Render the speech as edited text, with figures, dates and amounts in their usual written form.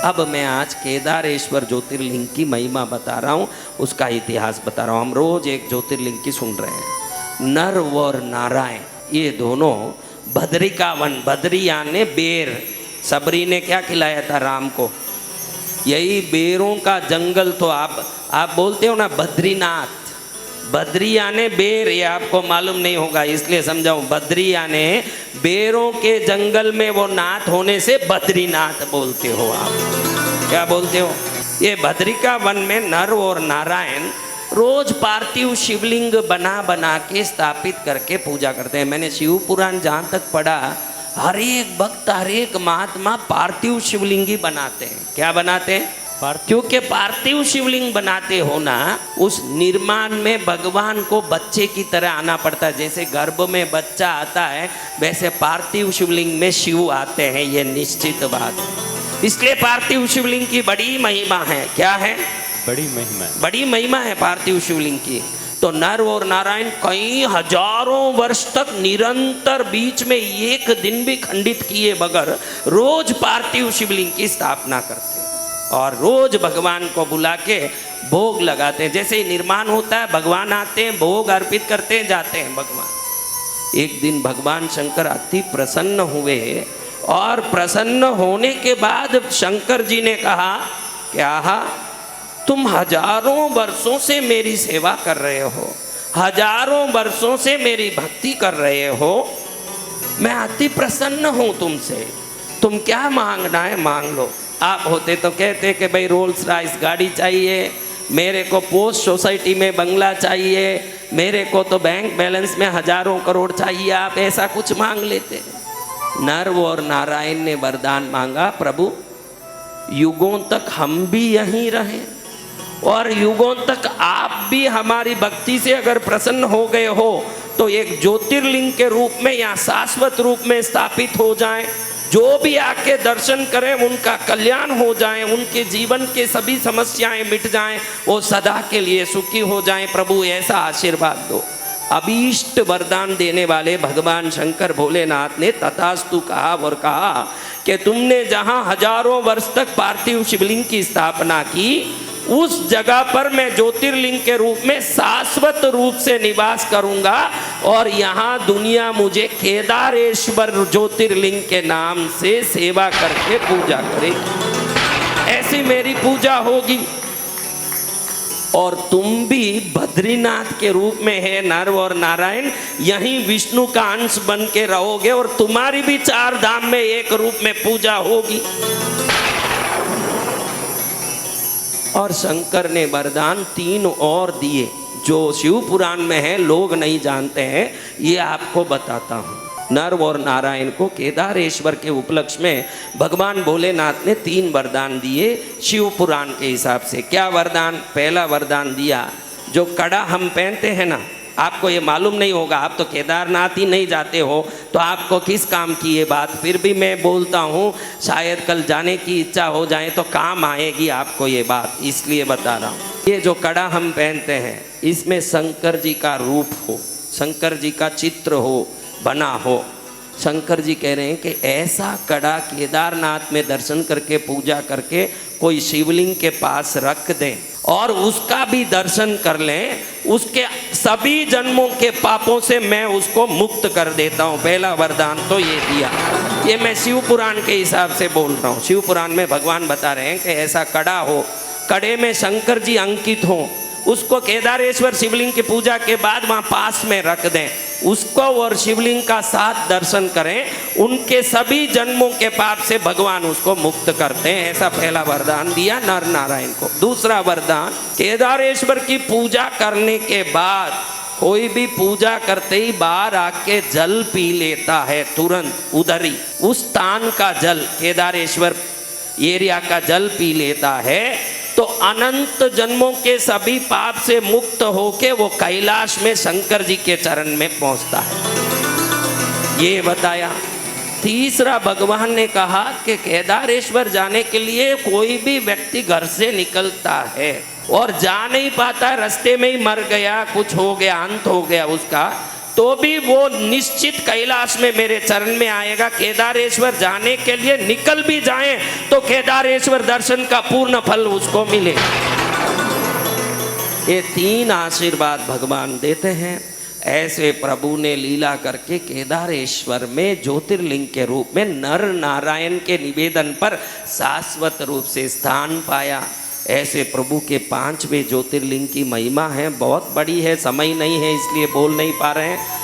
अब मैं आज केदारेश्वर ज्योतिर्लिंग की महिमा बता रहा हूँ, उसका इतिहास बता रहा हूँ। हम रोज एक ज्योतिर्लिंग की सुन रहे हैं। नर और नारायण ये दोनों बद्रिका वन, बद्री यानी बेर, सबरी ने क्या खिलाया था राम को? यही बेरों का जंगल। तो आप बोलते हो ना बद्रीनाथ, बद्री यानी बेर, ये आपको मालूम नहीं होगा इसलिए समझाऊं। बद्री यानी बेरों के जंगल में वो नाथ होने से बद्रीनाथ बोलते हो आप। क्या बोलते हो? ये बद्रिका वन में नर और नारायण रोज पार्थिव शिवलिंग बना बना के स्थापित करके पूजा करते हैं। मैंने शिव पुराण जहाँ तक पढ़ा, हर एक भक्त हर एक महात्मा पार्थिव शिवलिंग ही बनाते हैं। क्या बनाते हैं? क्योंकि पार्थिव शिवलिंग बनाते हो ना, उस निर्माण में भगवान को बच्चे की तरह आना पड़ता है। जैसे गर्भ में बच्चा आता है, वैसे पार्थिव शिवलिंग में शिव आते हैं, ये निश्चित बात है। इसलिए पार्थिव शिवलिंग की बड़ी महिमा है। क्या है? बड़ी महिमा, बड़ी महिमा है पार्थिव शिवलिंग की। तो नर और नारायण कई हजारों वर्ष तक निरंतर, बीच में एक दिन भी खंडित किए बगैर रोज पार्थिव शिवलिंग की स्थापना करते हैं और रोज भगवान को बुला के भोग लगाते हैं। जैसे ही निर्माण होता है भगवान आते हैं, भोग अर्पित करते हैं, जाते हैं भगवान। एक दिन भगवान शंकर अति प्रसन्न हुए और प्रसन्न होने के बाद शंकर जी ने कहा, क्या तुम हजारों वर्षों से मेरी सेवा कर रहे हो, हजारों वर्षों से मेरी भक्ति कर रहे हो, मैं अति प्रसन्न हूं तुमसे, तुम क्या मांगना है मांग लो। आप होते तो कहते कि भाई रोल्स रॉयस गाड़ी चाहिए, मेरे को पोस्ट सोसाइटी में बंगला चाहिए, मेरे को तो बैंक बैलेंस में हजारों करोड़ चाहिए, आप ऐसा कुछ मांग लेते। नर और नारायण ने वरदान मांगा, प्रभु युगों तक हम भी यहीं रहें और युगों तक आप भी हमारी भक्ति से अगर प्रसन्न हो गए हो तो एक ज्योतिर्लिंग के रूप में या शाश्वत रूप में स्थापित हो जाएं। जो भी आके दर्शन करें उनका कल्याण हो जाए, उनके जीवन के सभी समस्याएं मिट जाएं, वो सदा के लिए सुखी हो जाएं। प्रभु ऐसा आशीर्वाद दो। अभीष्ट वरदान देने वाले भगवान शंकर भोलेनाथ ने तथास्तु कहा और कहा कि तुमने जहां हजारों वर्ष तक पार्थिव शिवलिंग की स्थापना की, उस जगह पर मैं ज्योतिर्लिंग के रूप में शाश्वत रूप से निवास करूंगा और यहाँ दुनिया मुझे केदारेश्वर ज्योतिर्लिंग के नाम से सेवा करके पूजा करेगी। ऐसी मेरी पूजा होगी और तुम भी बद्रीनाथ के रूप में है नर और नारायण, यहीं विष्णु का अंश बन के रहोगे और तुम्हारी भी चार धाम में एक रूप में पूजा होगी। और शंकर ने वरदान 3 और दिए जो शिव पुराण में है, लोग नहीं जानते हैं, ये आपको बताता हूँ। नर और नारायण को केदारेश्वर के उपलक्ष्य में भगवान भोलेनाथ ने 3 वरदान दिए शिव पुराण के हिसाब से। क्या वरदान? पहला वरदान दिया, जो कड़ा हम पहनते हैं ना, आपको ये मालूम नहीं होगा, आप तो केदारनाथ ही नहीं जाते हो, तो आपको किस काम की ये बात, फिर भी मैं बोलता हूँ, शायद कल जाने की इच्छा हो जाए तो काम आएगी आपको ये बात, इसलिए बता रहा हूँ। ये जो कड़ा हम पहनते हैं इसमें शंकर जी का रूप हो, शंकर जी का चित्र हो, बना हो। शंकर जी कह रहे हैं कि ऐसा कड़ा केदारनाथ में दर्शन करके पूजा करके कोई शिवलिंग के पास रख दें और उसका भी दर्शन कर लें, उसके सभी जन्मों के पापों से मैं उसको मुक्त कर देता हूँ। पहला वरदान तो ये दिया। ये मैं शिव पुराण के हिसाब से बोल रहा हूँ। शिव पुराण में भगवान बता रहे हैं कि ऐसा कड़ा हो, कड़े में शंकर जी अंकित हो, उसको केदारेश्वर शिवलिंग की पूजा के बाद वहाँ पास में रख दें, उसको और शिवलिंग का साथ दर्शन करें, उनके सभी जन्मों के पाप से भगवान उसको मुक्त करते हैं। ऐसा पहला वरदान दिया नर नारायण को। दूसरा वरदान, केदारेश्वर की पूजा करने के बाद कोई भी पूजा करते ही बाहर आके जल पी लेता है, तुरंत उधर ही उस स्थान का जल, केदारेश्वर एरिया का जल पी लेता है, तो अनंत जन्मों के सभी पाप से मुक्त होके वो कैलाश में शंकर जी के चरण में पहुंचता है। ये बताया। तीसरा भगवान ने कहा कि केदारेश्वर जाने के लिए कोई भी व्यक्ति घर से निकलता है और जा नहीं पाता, रास्ते में ही मर गया, कुछ हो गया, अंत हो गया उसका, तो भी वो निश्चित कैलाश में मेरे चरण में आएगा। केदारेश्वर जाने के लिए निकल भी जाएं तो केदारेश्वर दर्शन का पूर्ण फल उसको मिले। ये 3 आशीर्वाद भगवान देते हैं। ऐसे प्रभु ने लीला करके केदारेश्वर में ज्योतिर्लिंग के रूप में नर नारायण के निवेदन पर शाश्वत रूप से स्थान पाया। ऐसे प्रभु के 5वें ज्योतिर्लिंग की महिमा है, बहुत बड़ी है, समय नहीं है इसलिए बोल नहीं पा रहे हैं।